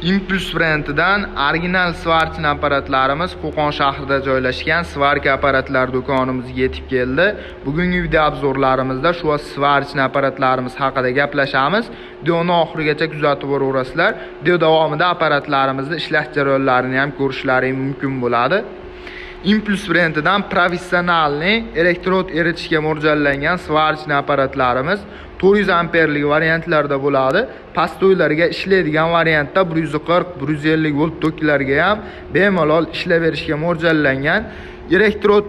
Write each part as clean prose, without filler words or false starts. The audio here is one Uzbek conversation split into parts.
Impuls brendidan original svarchna apparatlarimiz Qo'qon shahrida joylashgan svarka apparatlar do'konimizga yetib keldi. Bugungi video obzorlarimizda shu svarchna apparatlarimiz haqida gaplashamiz. Videoni oxirigacha kuzatib boraverasizlar. Video davomida apparatlarimizni ishlash jarayonlarini ham ko'rishlaringiz mumkin bo'ladi. Impuls brendidan professionalniy elektrod eritishga mo'ljallangan svarchna apparatlarimiz 400 amperlik variantlarda bo'ladi. Pastoylarga ishlaydigan variantda 140-150 volt toklarga ham bemalol ishlayverishga mo'ljallangan. Elektrod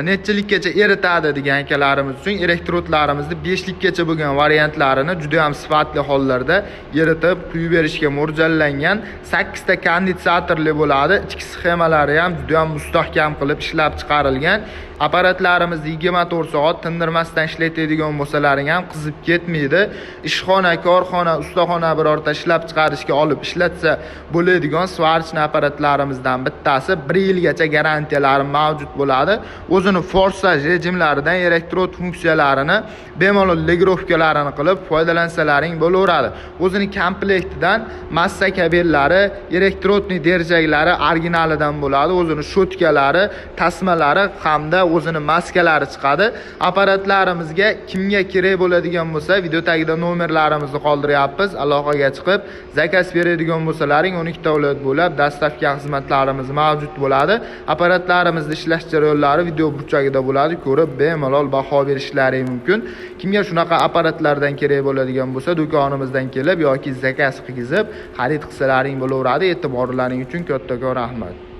nechilikgacha eritadi degan akalarimiz uchun elektrodlarimizni 5 likgacha bo'lgan variantlarini juda ham sifatli hollarda eritib quyib berishga mo'ljallangan. 8 ta konditsatorli bo'ladi. Ichki sxemalari ham juda ham mustahkam qilib ishlab chiqarilgan. Apparatlarimizni 24 soat tindirmasdan ishlatadigan bo'lsalaring ham qizib ketmaydi. Ishxona, korxona, ustaxona birorta ishlab chiqarishga olib ishlatsa bo'ladigan svarchna apparatlarimizdan bittasi 1 yilgacha garantiyalari mavjud bo'ladi. O'zini forsaj rejimlaridan elektrod funksiyalarini bemalol legirovkalarini qilib foydalansalaring bo'laveradi. O'zini komplektidan massa kabellari, elektrodni derjaklari originalidan bo'ladi. O'zini shotkalari, tasmalari hamda o'zini maskalari chiqadi. Apparatlarimizga kimga kerak bo'ladigan bo'lsa, video tagida nomerlarimizni qoldiryapmiz. Aloqaga chiqib, zakaz beradigan bo'lsalaring 12 ta viloyat bo'ylab dastavka xizmatlarimiz mavjud bo'ladi. Apparatlarimizni ishlash jarayonlari video burchagida bo'ladi. Ko'rib bemalol baho berishlaringiz mumkin. Kimga shunaqa apparatlardan kerak bo'ladigan bo'lsa, do'konimizdan kelib yoki zakaz qilib xarid qilsalaring bo'laveradi. E'tiborlaring uchun kattakon rahmat.